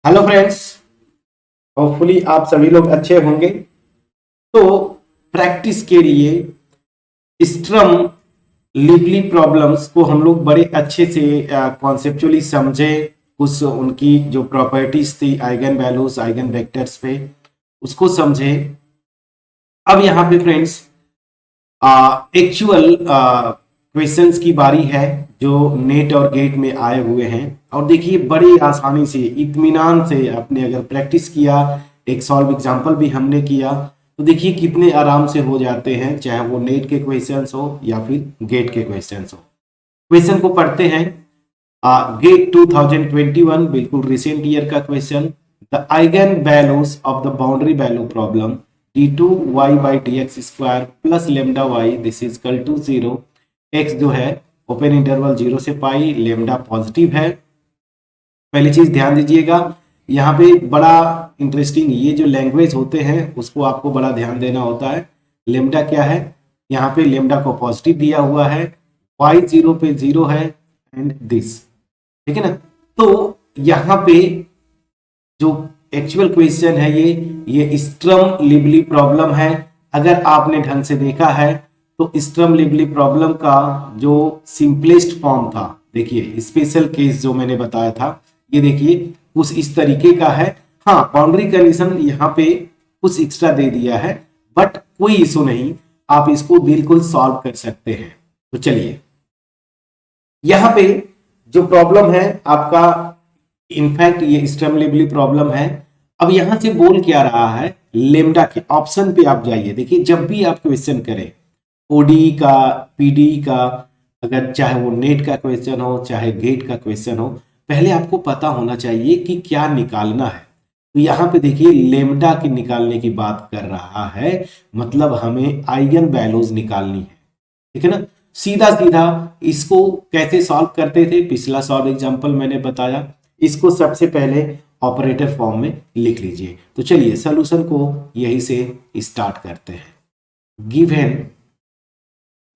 Hello friends. Hopefully आप सभी लोग अच्छे होंगे। तो प्रैक्टिस के लिए स्ट्रम लिबली प्रॉब्लम्स को हम लोग बड़े अच्छे से कॉन्सेप्चुअली समझे। कुछ उनकी जो प्रॉपर्टीज थी आइगन वैल्यूज आइगन वेक्टर्स पे उसको समझे। अब यहाँ पे फ्रेंड्स एक्चुअल क्वेश्चंस की बारी है जो नेट और गेट में आए हुए हैं। और देखिए बड़ी आसानी से इत्मीनान से आपने अगर प्रैक्टिस किया, एक सॉल्व एग्जांपल भी हमने किया, तो देखिए कितने आराम से हो जाते हैं, चाहे वो नेट के क्वेश्चंस हो या फिर गेट के क्वेश्चंस हो। क्वेश्चन को पढ़ते हैं। गेट 2021 बिल्कुल रिसेंट ईयर का question. The eigen values of the boundary value problem d2y by dx square plus lambda y this is equal to 0। x जो है ओपन इंटरवल 0 से पाई, लेमडा पॉजिटिव है। पहली चीज ध्यान दीजिएगा, यहाँ पे बड़ा इंटरेस्टिंग ये जो लैंग्वेज होते हैं उसको आपको बड़ा ध्यान देना होता है। लेमडा क्या है, यहाँ पे लेमडा को पॉजिटिव दिया हुआ है, y 0 पे 0 है एंड दिस, ठीक है ना। तो यहाँ पे जो एक्चुअल क्वेश्चन है ये स्ट्रम लिबली प्रॉब्लम है। अगर आपने ढंग से देखा है तो स्ट्रम लिबली प्रॉब्लम का जो सिंपलेस्ट फॉर्म था, देखिए स्पेशल केस जो मैंने बताया था, ये देखिए कुछ इस तरीके का है। हाँ, बाउंड्री कंडीशन यहाँ पे कुछ एक्स्ट्रा दे दिया है, बट कोई इशू नहीं, आप इसको बिल्कुल सॉल्व कर सकते हैं। तो चलिए, यहाँ पे जो प्रॉब्लम है आपका, इनफैक्ट ये स्ट्रम लिबली प्रॉब्लम है। अब यहां से बोल क्या रहा है, लेमडा के ऑप्शन पे आप जाइए। देखिए जब भी आप क्वेश्चन करें ओडी का, पीडी का, अगर चाहे वो नेट का क्वेश्चन हो चाहे गेट का क्वेश्चन हो, पहले आपको पता होना चाहिए कि क्या निकालना है। तो यहाँ पे देखिए लेमडा की निकालने की बात कर रहा है, मतलब हमें आइगन वैल्यूज निकालनी है, ठीक है ना। सीधा सीधा इसको कैसे सॉल्व करते थे, पिछला सॉल्व एग्जांपल मैंने बताया। इसको सबसे पहले ऑपरेटर फॉर्म में लिख लीजिए। तो चलिए सॉल्यूशन को यही से स्टार्ट करते हैं। Given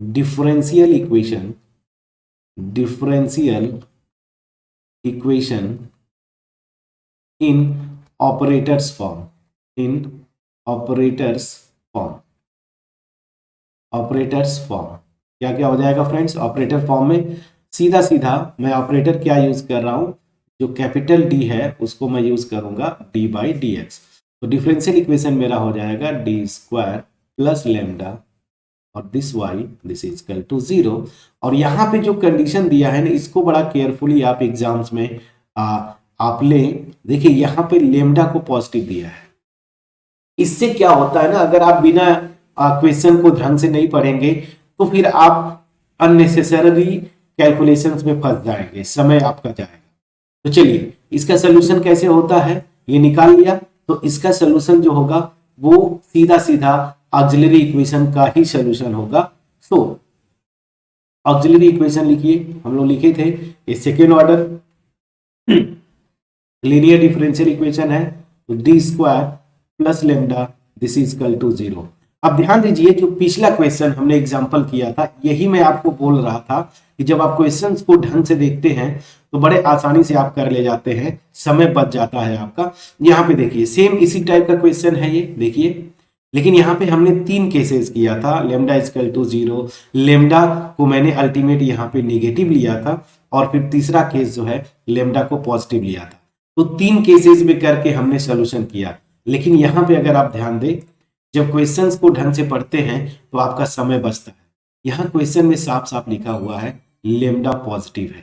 differential equation in operators form, क्या क्या हो जाएगा फ्रेंड्स ऑपरेटर फॉर्म में। सीधा सीधा मैं ऑपरेटर क्या यूज कर रहा हूं, जो कैपिटल डी है उसको मैं यूज करूंगा डी बाई डी एक्स। तो डिफरेंशियल इक्वेशन मेरा हो जाएगा डी स्क्वायर प्लस लेमडा और this y this is equal to 0। और यहाँ पे जो कंडीशन दिया है ना, इसको बड़ा केयरफुली आप एग्जाम्स में आप लें। देखिए यहाँ पे लेमडा को पॉजिटिव दिया है। इससे क्या होता है ना, अगर आप बिना क्वेश्चन को ढंग से नहीं पढ़ेंगे तो फिर आप अननेसेसरी कैलकुलेशंस में फंस जाएंगे, समय आपका जाएगा। तो चलिए इसका सोल्यूशन कैसे होता है ये निकाल लिया। तो इसका सोल्यूशन जो होगा वो सीधा सीधा ऑक्सिलरी इक्वेशन का ही सोल्यूशन होगा। सो ऑक्सिलरी इक्वेशन लिखिए, हम लोग लिखे थे ये second order linear differential equation है। तो d square plus lambda this is equal to 0। अब ध्यान दीजिए जो पिछला क्वेश्चन हमने एग्जांपल किया था, यही मैं आपको बोल रहा था कि जब आप क्वेश्चंस को ढंग से देखते हैं तो बड़े आसानी से आप कर ले जाते हैं, समय बच जाता है आपका। यहाँ पे देखिए सेम इसी टाइप का क्वेश्चन है ये, देखिए। लेकिन यहाँ पे हमने 3 केसेस किया था, लेमडा इक्वल टू 0, लेमडा को मैंने अल्टीमेट यहाँ पे नेगेटिव लिया था, और फिर तीसरा केस जो है लेमडा को पॉजिटिव लिया था। तो 3 केसेस में करके हमने सोल्यूशन किया। लेकिन यहाँ पे अगर आप ध्यान दें, जब क्वेश्चंस को ढंग से पढ़ते हैं तो आपका समय बचता है। यहाँ क्वेश्चन में साफ साफ लिखा हुआ है लेमडा पॉजिटिव है,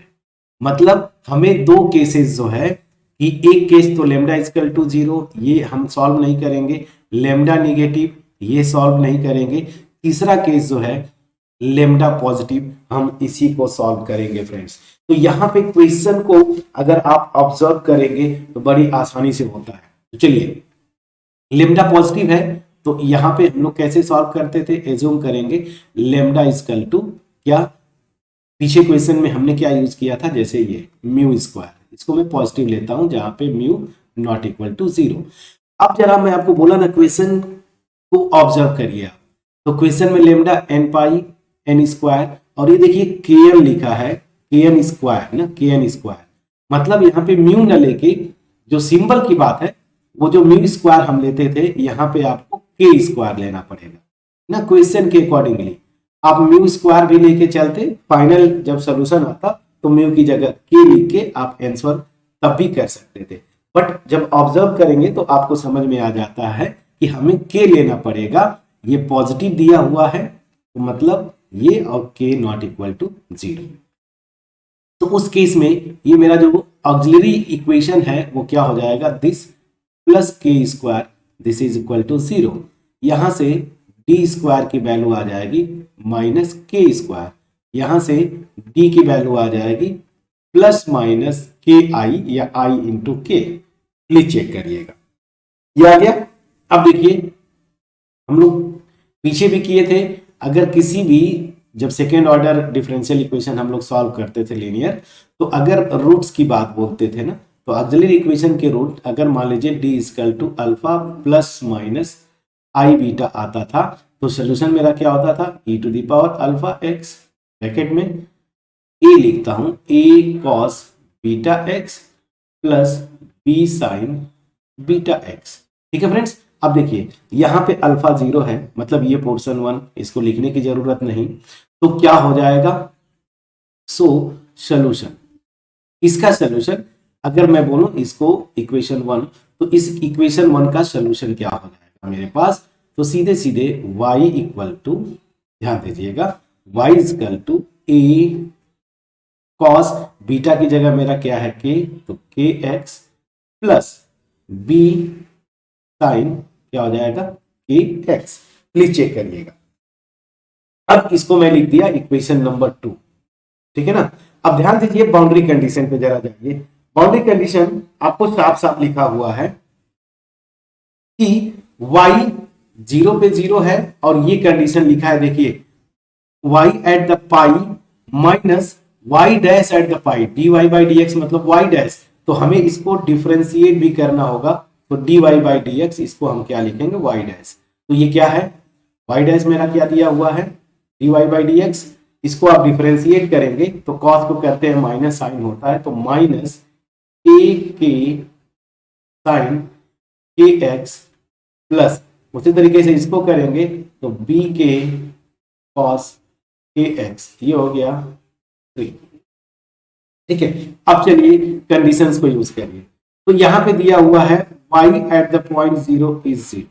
मतलब हमें 2 केसेस जो है कि एक केस तो लेमडा इक्वल टू 0 ये हम सॉल्व नहीं करेंगे, लेमडा नेगेटिव ये सॉल्व नहीं करेंगे, तीसरा केस जो है लेमडा पॉजिटिव हम इसी को सॉल्व करेंगे फ्रेंड्स। तो यहाँ पे क्वेश्चन को अगर आप ऑब्जर्व करेंगे तो बड़ी आसानी से होता है। तो चलिए लेमडा पॉजिटिव है तो यहाँ पे हम लोग कैसे सॉल्व करते थे, एज्यूम करेंगे लेमडा इक्वल टू क्या, पीछे क्वेश्चन में हमने क्या यूज किया था, जैसे ये म्यू स्क्वायर, इसको मैं पॉजिटिव लेता हूं जहां पे म्यू नॉट इक्वल टू 0। अब जरा मैं आपको बोला ना क्वेश्चन को ऑब्जर्व करिए आप, तो क्वेश्चन में लेमडा एन पाई एन स्क्वायर, और ये देखिए के एन लिखा है, के एन स्क्वायर ना, के एन स्क्वायर, मतलब यहाँ पे म्यू न लेके जो सिंबल की बात है वो जो म्यू स्क्वायर हम लेते थे यहाँ पे आपको के स्क्वायर लेना पड़ेगा ना, क्वेश्चन के अकॉर्डिंगली आप म्यू स्क्वायर भी लेके चलते, फाइनल जब सोल्यूशन आता तो म्यू की जगह के लिख के आप आंसर तब भी कर सकते थे। बट जब ऑब्जर्व करेंगे तो आपको समझ में आ जाता है कि हमें के लेना पड़ेगा, ये पॉजिटिव दिया हुआ है तो मतलब ये और के नॉट इक्वल टू 0। तो उस केस में ये मेरा जो ऑक्सिलरी इक्वेशन है वो क्या हो जाएगा, this plus k square this is equal to 0। यहां से डी स्क्वायर की वैल्यू आ जाएगी माइनस के स्क्वायर, यहां से डी की वैल्यू आ जाएगी प्लस माइनस के आई या आई इंटू के। प्लीज चेक करिएगा ये आ गया। अब देखिए हम लोग पीछे भी किए थे, अगर किसी भी जब सेकेंड ऑर्डर डिफरेंशियल इक्वेशन हम लोग सॉल्व करते थे लीनियर, तो अगर रूट्स की बात बोलते थे ना, तो ऑक्सिलरी इक्वेशन के रूट अगर मान लीजिए D equal to alpha plus minus I beta आता था तो सोल्यूशन मेरा क्या होता था, e to the power alpha X, bracket में ए लिखता हूं A cos beta X plus B sine beta X. ठीक है फ्रेंड्स, अब देखिए यहां पे अल्फा 0 है मतलब ये पोर्शन 1, इसको लिखने की जरूरत नहीं, तो क्या हो जाएगा, सो सोल्यूशन, इसका सोल्यूशन अगर मैं बोलूं इसको इक्वेशन 1, तो इस इक्वेशन 1 का सोल्यूशन क्या हो जाएगा मेरे पास, तो सीधे सीधे y इक्वल टू, ध्यान दीजिएगा y equal to a cos beta की जगह मेरा क्या है k, तो के एक्स प्लस बी साइन क्या हो जाएगा के एक्स। प्लीज चेक करिएगा। अब इसको मैं लिख दिया इक्वेशन नंबर 2, ठीक है ना। अब ध्यान दीजिए बाउंड्री कंडीशन पे जरा जाइए। बाउंड्री कंडीशन आपको साफ साफ लिखा हुआ है कि y 0 पे 0 है और ये कंडीशन लिखा है, देखिए y at the pi minus y dash at the pi, dy by dx मतलब y डैश, तो हमें इसको डिफरेंशिएट भी करना होगा, तो dy बाई dx इसको हम क्या लिखेंगे y डैश। तो ये क्या है, y डैश मेरा क्या दिया हुआ है dy बाई dx, इसको आप डिफरेंशिएट करेंगे तो cos को करते हैं माइनस साइन होता है, तो माइनस ए के साइन के एक्स प्लस उसी तरीके से इसको करेंगे तो बी के कॉस के एक्स, ये हो गया 3। ठीक है, अब चलिए कंडीशंस को यूज करिए। तो यहां पे दिया हुआ है y eight the point 0 is 0,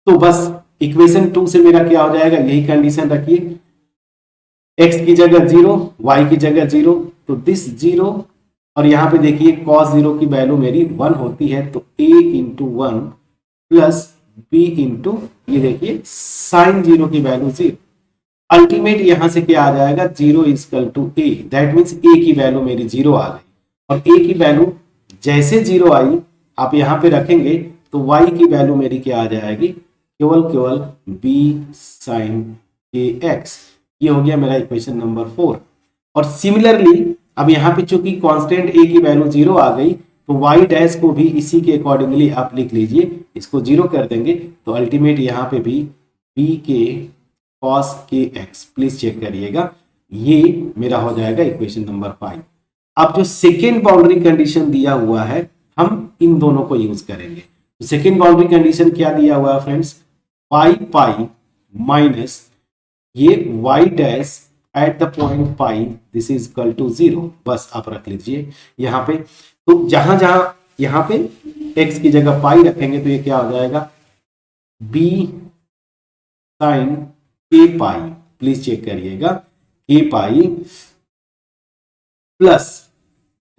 तो बस इक्वेशन 2 से मेरा क्या हो जाएगा, यही कंडीशन रखिए, x की जगह 0 y की जगह 0, तो दिस 0 और यहाँ पे देखिए cos 0 की वैल्यू मेरी 1 होती है, तो a into 1 plus b into ये देखिए साइन 0 की वैल्यू 0। अल्टीमेट यहां से क्या आ जाएगा, 0 equal to a, that means a की वैल्यू मेरी 0 आ गई, और a की वैल्यू जैसे 0 आई आप यहाँ पे रखेंगे तो y की वैल्यू मेरी क्या आ जाएगी, केवल केवल b साइन के एक्स। ये हो गया मेरा इक्वेशन नंबर 4। और सिमिलरली अब यहाँ पे चूंकि कांस्टेंट a की वैल्यू 0 आ गई तो y डैश को भी इसी के अकॉर्डिंगली आप लिख लीजिए, इसको 0 कर देंगे तो अल्टीमेट यहाँ पे भी b के कॉस के एक्स। प्लीज चेक करिएगा, ये मेरा हो जाएगा इक्वेशन नंबर 5। अब जो सेकेंड बाउंड्री कंडीशन दिया हुआ है हम इन दोनों को यूज करेंगे। तो सेकेंड बाउंड्री कंडीशन क्या दिया हुआ है फ्रेंड्स, y पाई माइनस ये y dash at the point pi this is equal to 0, बस आप रख लीजिए यहाँ पे। तो जहां जहां यहाँ पे x की जगह पाई रखेंगे तो ये क्या हो जाएगा, b sign K pi, please check करिएगा, के पाई प्लस,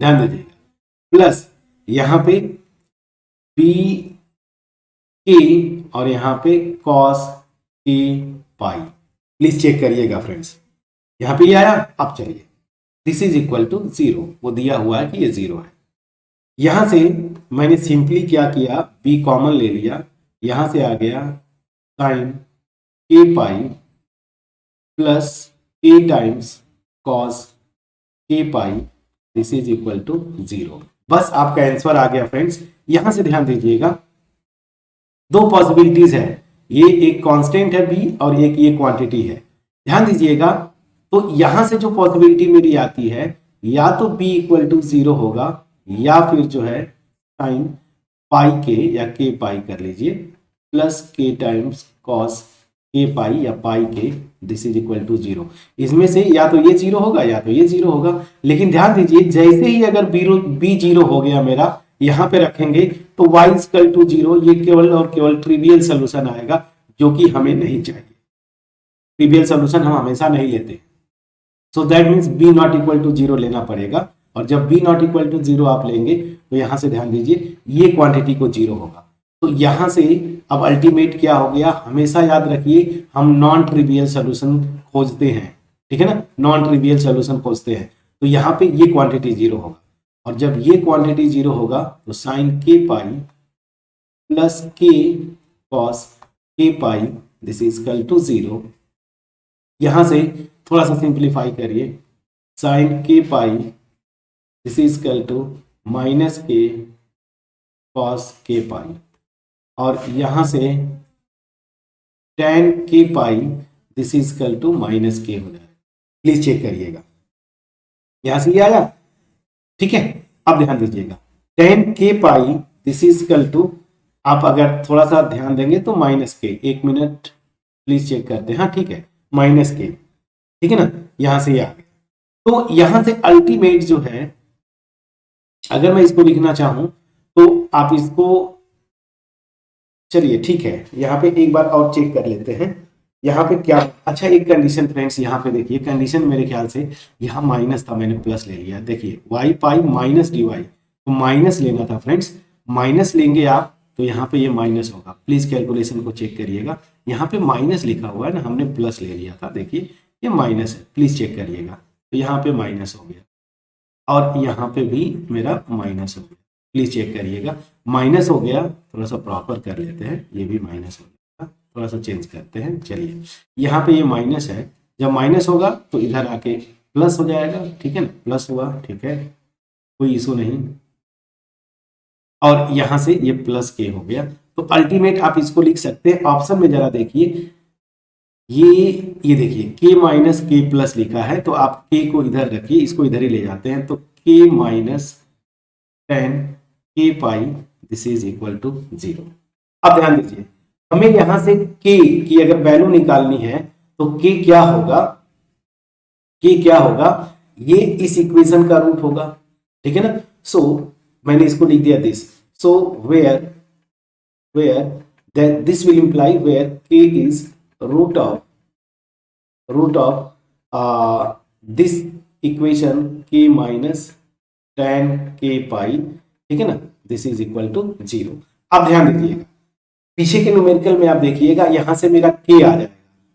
ध्यान दीजिएगा प्लस यहाँ पे b के और यहाँ पे cos के पाई। प्लीज चेक करिएगा फ्रेंड्स, यहाँ पे ये आया। अब चलिए दिस इज इक्वल टू 0, वो दिया हुआ है कि ये 0 है। यहां से मैंने सिंपली क्या किया, b कॉमन ले लिया, यहां से आ गया sign K pi plus a times cos K pi this is equal to 0। बस आपका आंसर आ गया फ्रेंड्स। यहां से ध्यान दीजिएगा, दो पॉसिबिलिटीज है, ये एक कांस्टेंट है b और एक ये क्वांटिटी है। ध्यान दीजिएगा, तो यहां से जो पॉसिबिलिटी मेरी आती है या तो b इक्वल टू 0 होगा या फिर जो है साइन पाई के या के पाई कर लीजिए प्लस के टाइम्स कॉस के पाई या पाई के, दिस इज इक्वल टू 0। इसमें से या तो ये 0 होगा या तो ये 0 होगा। लेकिन ध्यान दीजिए जैसे ही अगर बी 0 हो गया मेरा, यहां पे रखेंगे तो y इक्वल टू 0, ये केवल और केवल ट्रिवियल सोल्यूशन आएगा जो कि हमें नहीं चाहिए। ट्रिवियल सोल्यूशन हम हमेशा नहीं लेते। So that means b not equal to 0 लेना पड़ेगा। और जब बी नॉट इक्वल टू 0 आप लेंगे तो यहां से ध्यान दीजिए ये क्वांटिटी को 0 होगा। तो यहां से अब अल्टीमेट क्या हो गया, हमेशा याद रखिए हम नॉन ट्रिवियल सोल्यूशन खोजते हैं, ठीक है ना, नॉन ट्रिवियल सोल्यूशन खोजते हैं। तो यहाँ पे ये क्वांटिटी 0 होगा, और जब ये क्वांटिटी 0 होगा तो sign K pi plus K cos K pi this is equal to 0। यहां से थोड़ा सा सिंप्लीफाई करिए, sine K pi this is equal to minus K cos K pi, और यहां से tan K pi this is equal to minus K हो जाएगा। प्लीज चेक करिएगा, यहां से ये आया, ठीक है। अब ध्यान दीजिएगा tan K pi this is equal to, आप अगर थोड़ा सा ध्यान देंगे तो माइनस के, एक मिनट प्लीज चेक करते हैं, हाँ ठीक है, माइनस के, ठीक है ना, यहां से ये आ गया। तो यहां से अल्टीमेट जो है, अगर मैं इसको लिखना चाहूं तो आप इसको, चलिए ठीक है, यहाँ पे एक बार और चेक कर लेते हैं यहाँ पे क्या। अच्छा एक कंडीशन फ्रेंड्स, यहाँ पे देखिए कंडीशन मेरे ख्याल से यहाँ माइनस था, मैंने प्लस ले लिया। देखिए y pi minus d y, तो माइनस लेना था फ्रेंड्स, माइनस लेंगे आप तो यहाँ पे ये माइनस होगा। प्लीज कैलकुलेशन को चेक करिएगा, यहाँ पे माइनस लिखा हुआ है ना, हमने प्लस ले लिया था, देखिए ये माइनस है, प्लीज चेक करिएगा। तो यहाँ पे माइनस हो गया और यहाँ पे भी मेरा माइनस हो गया, प्लीज चेक करिएगा, माइनस हो गया। थोड़ा सा प्रॉपर कर लेते हैं, ये भी माइनस हो गया, थोड़ा सा चेंज करते हैं। चलिए यहाँ पे ये माइनस है, जब माइनस होगा तो इधर आके प्लस हो जाएगा, ठीक है ना, प्लस हुआ, ठीक है, कोई इशू नहीं। और यहां से ये प्लस के हो गया। तो अल्टीमेट आप इसको लिख सकते हैं, ऑप्शन में जरा देखिए, ये देखिए के माइनस के प्लस लिखा है, तो आप के को इधर रखिए, इसको इधर ही ले जाते हैं, तो के minus tan K pi this is equal to 0। अब ध्यान दीजिए, हमें यहां से के की अगर वैल्यू निकालनी है तो के क्या होगा, के क्या होगा, ये इस इक्वेशन का रूट होगा, ठीक है ना। सो मैंने इसको लिख दिया this, so where that this will imply where k is root of this equation k minus tan k pi, ठीक है ना, दिस इज इक्वल टू 0। अब ध्यान दीजिएगा पीछे के न्यूमेरिकल में आप देखिएगा, यहां से मेरा k आ जाएगा,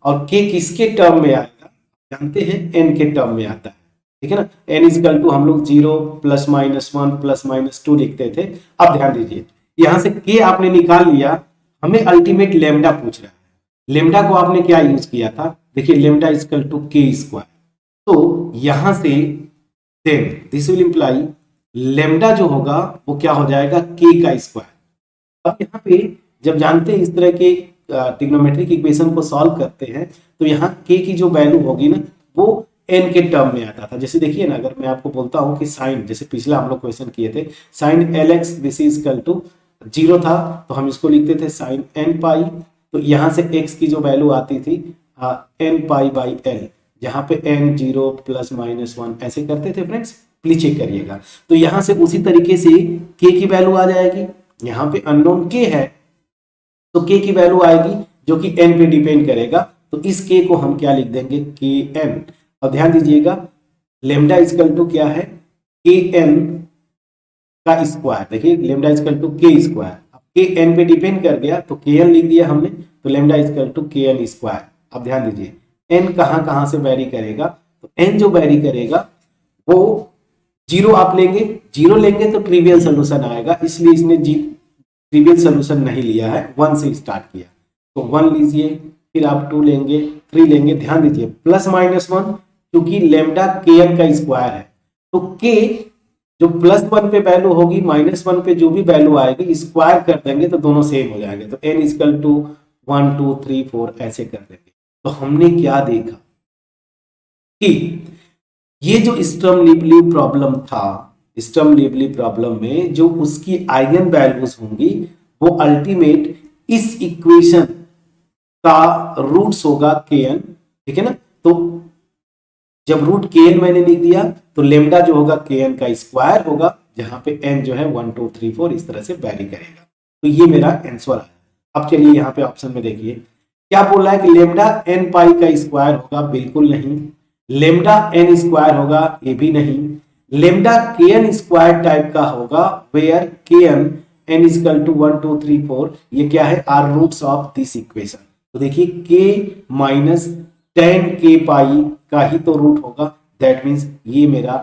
और k किसके टर्म में आएगा, जानते हैं n के टर्म में आता है, ठीक है ना। n इज इक्वल टू हम लोग 0 प्लस माइनस 1 प्लस माइनस 2 लिखते थे। अब ध्यान दीजिए यहां से k आपने निकाल लिया, हमें अल्टीमेट लेमडा पूछ रहा है। लेमडा को आपने क्या यूज किया था, देखिए lambda is equal to k square, तो यहां से then this will imply lambda जो होगा वो क्या हो जाएगा, के का स्क्वायर। अब यहाँ पे जब जानते हैं इस तरह के ट्रिग्नोमेट्रिक इक्वेशन को सॉल्व करते हैं तो यहाँ के की जो वैल्यू होगी ना वो n के टर्म में आता था। जैसे देखिए ना, अगर मैं आपको बोलता हूँ कि साइन, जैसे पिछला हम लोग क्वेश्चन किए थे, sine LX this is equal to 0 था, तो हम इसको लिखते थे साइन n पाई, तो यहाँ से x की जो वैल्यू आती थी n पाई बाई l, जहाँ पे n 0 प्लस माइनस 1 ऐसे करते थे फ्रेंड्स, प्लीज चेक करिएगा। तो यहाँ से उसी तरीके से k की वैल्यू आ जाएगी, यहाँ पे अननोन k है तो k की वैल्यू आएगी जो कि n पे डिपेंड करेगा, तो इस k को हम क्या लिख देंगे, kn। और ध्यान दीजिएगा लेमडा इक्वल टू क्या है, kn का स्क्वायर, देखिए lambda equal to k square, अब k n पे डिपेंड कर गया तो kn लिख दिया हमने, तो lambda equal to kn square. अब ध्यान दीजिए n कहां से वेरी करेगा, तो n जो वेरी करेगा वो 0 आप लेंगे, 0 लेंगे तो ट्रिवियल सोल्यूशन आएगा, इसलिए इसने ट्रिवियल सोल्यूशन नहीं लिया है, 1 से स्टार्ट किया, तो 1 लीजिए, फिर आप 2 लेंगे, 3 लेंगे। ध्यान दीजिए प्लस माइनस 1, क्योंकि लेमडा kn का स्क्वायर है, तो k जो प्लस 1 पे वैल्यू होगी माइनस 1 पे जो भी वैल्यू आएगी स्क्वायर कर देंगे तो दोनों सेम हो जाएंगे, तो n इक्वल टू 1 2 3 4 ऐसे कर देंगे। तो हमने क्या देखा कि ये जो स्टर्म लिवलिव प्रॉब्लम था, स्टर्म लिवली प्रॉब्लम में जो उसकी आइगन वैल्यूज होंगी वो अल्टीमेट इस इक्वेशन का रूट्स होगा kn, ठीक है ना। तो जब रूट kn मैंने लिख दिया तो लेमडा जो होगा kn का स्क्वायर होगा, जहां पे n जो है 1 2 3 4 इस तरह से वैरी करेगा। तो ये मेरा आंसर आया। अब चलिए यहाँ पे ऑप्शन में देखिए क्या बोल रहा है कि लेमडा n पाई का स्क्वायर होगा, बिल्कुल नहीं। लेमडा n स्क्वायर होगा, ये भी नहीं। लेमडा kn स्क्वायर टाइप का होगा where kn n equal to 1 2 3 4, ये क्या है, are roots of this equation. तो देखिए k माइनस 10k पाई का ही तो रूट होगा, दैट मीन्स ये मेरा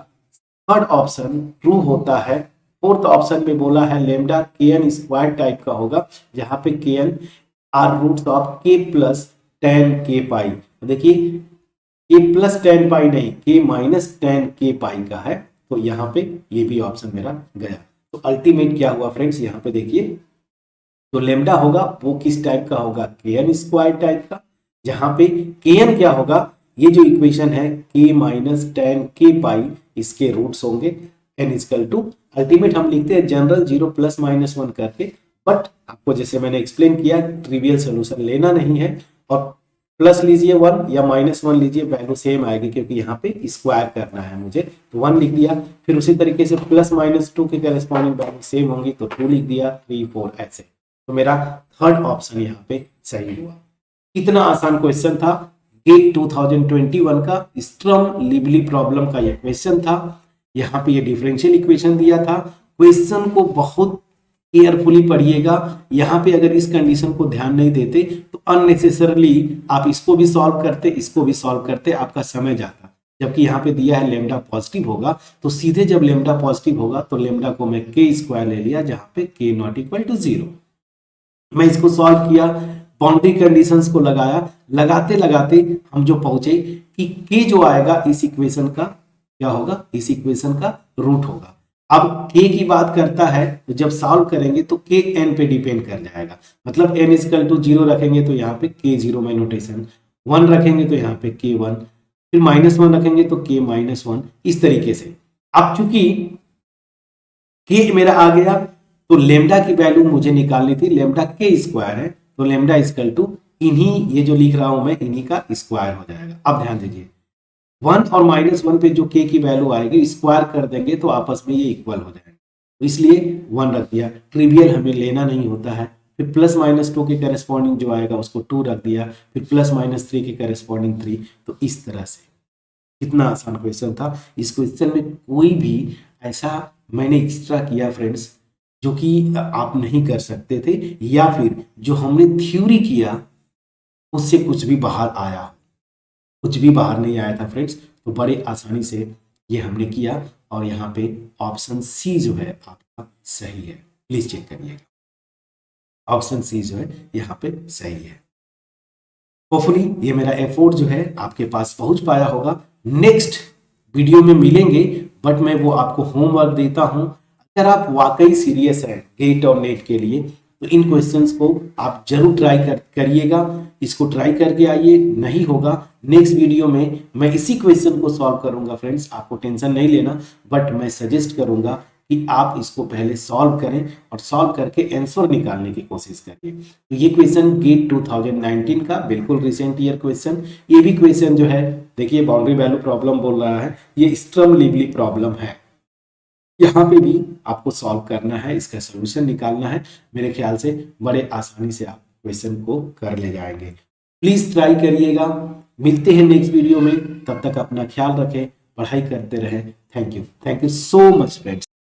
थर्ड ऑप्शन ट्रू होता है। फोर्थ ऑप्शन में बोला है लेमडा kn स्क्वायर टाइप का होगा, जहां पे kn are roots of k plus 10k pi. देखिए k प्लस 10 पाई नहीं, k माइनस 10k पाई का है, तो यहाँ पे ये भी ऑप्शन मेरा गया। तो अल्टीमेट क्या हुआ फ्रेंड्स, यहाँ पे देखिए तो लेमडा होगा वो किस टाइप का होगा, kn स्क्वायर टाइप का, जहां पे kn क्या होगा, ये जो इक्वेशन है k माइनस 10k पाई इसके रूट्स होंगे, n इक्वल टू अल्टीमेट हम लिखते हैं जनरल 0 प्लस माइनस 1 करके, बट आपको जैसे मैंने एक्सप्लेन किया ट्रिवियल सोल्यूशन लेना नहीं है, और प्लस लीजिए 1 या माइनस 1 लीजिए, वैल्यू सेम आएगी क्योंकि यहाँ पे स्क्वायर करना है मुझे, तो 1 लिख दिया। फिर उसी तरीके से प्लस माइनस 2 के करेस्पॉन्डिंग वैल्यू सेम होंगी, तो 2 लिख दिया, 3 4 ऐसे। तो मेरा थर्ड ऑप्शन यहाँ पे सही हुआ। कितना आसान क्वेश्चन था, गेट 2021 का स्टर्म लिवली प्रॉब्लम का यह क्वेश्चन था। यहाँ पे ये डिफरेंशियल इक्वेशन दिया था। क्वेश्चन को बहुत केयरफुली पढ़िएगा, यहाँ पे अगर इस कंडीशन को ध्यान नहीं देते तो अननेसेसरली आप इसको भी सॉल्व करते, इसको भी सॉल्व करते, आपका समय जाता। जबकि यहाँ पे दिया है लेमडा पॉजिटिव होगा, तो सीधे जब लेमडा पॉजिटिव होगा तो लेमडा को मैं k स्क्वायर ले लिया, जहां पे k नॉट इक्वल टू 0। मैं इसको सॉल्व किया, बाउंड्री कंडीशंस को लगाया, लगाते लगाते हम जो पहुंचे कि k जो आएगा इस इक्वेशन का क्या होगा, इस इक्वेशन का रूट होगा। अब k की बात करता है तो जब सॉल्व करेंगे तो k n पे डिपेंड कर जाएगा, मतलब n इक्वल टू 0 रखेंगे तो यहाँ पे k 0 में नोटेशन, 1 रखेंगे तो यहाँ पे k 1, फिर माइनस 1 रखेंगे तो k माइनस 1, इस तरीके से। अब चूंकि k मेरा आ गया तो लेमडा की वैल्यू मुझे निकालनी थी, लेमडा k स्क्वायर है, तो लेमडा इक्वल टू इन्हीं ये जो लिख रहा हूं मैं इन्हीं का स्क्वायर हो जाएगा। अब ध्यान दीजिए 1 और माइनस 1 पे जो k की वैल्यू आएगी स्क्वायर कर देंगे तो आपस में ये इक्वल हो जाएगा, तो इसलिए 1 रख दिया। ट्रिवियल हमें लेना नहीं होता है। फिर प्लस माइनस 2 के करेस्पॉन्डिंग जो आएगा उसको 2 रख दिया, फिर प्लस माइनस 3 के करेस्पॉन्डिंग 3, तो इस तरह से। कितना आसान क्वेश्चन था। इस क्वेश्चन में कोई भी ऐसा मैंने एक्स्ट्रा किया फ्रेंड्स जो कि आप नहीं कर सकते थे, या फिर जो हमने थ्योरी किया उससे कुछ भी बाहर आया, कुछ भी बाहर नहीं आया था फ्रेंड्स। तो बड़े आसानी से ये हमने किया, और यहाँ पे ऑप्शन सी जो है आपका सही है, प्लीज चेक करिएगा, ऑप्शन सी जो है यहाँ पे सही है। होपफुली ये मेरा एफर्ट जो है आपके पास पहुंच पाया होगा। नेक्स्ट वीडियो में मिलेंगे, बट मैं वो आपको होमवर्क देता हूं। अगर आप वाकई सीरियस हैं गेट और नेट के लिए तो इन क्वेश्चंस को आप जरूर ट्राई करिएगा, इसको ट्राई करके आइए। नहीं होगा नेक्स्ट वीडियो में मैं इसी क्वेश्चन को सॉल्व करूंगा फ्रेंड्स, आपको टेंशन नहीं लेना, बट मैं सजेस्ट करूंगा कि आप इसको पहले सॉल्व करें और सॉल्व करके आंसर निकालने की कोशिश करिए। तो ये क्वेश्चन गेट 2019 का बिल्कुल रिसेंट ईयर क्वेश्चन, ये भी क्वेश्चन जो है देखिए बाउंड्री वैल्यू प्रॉब्लम बोल रहा है, ये स्टर्म लिवली प्रॉब्लम है। यहाँ पे भी आपको सॉल्व करना है, इसका सोल्यूशन निकालना है। मेरे ख्याल से बड़े आसानी से आप क्वेश्चन को कर ले जाएंगे। प्लीज ट्राई करिएगा। मिलते हैं नेक्स्ट वीडियो में, तब तक अपना ख्याल रखें, पढ़ाई करते रहें। Thank you so much friends.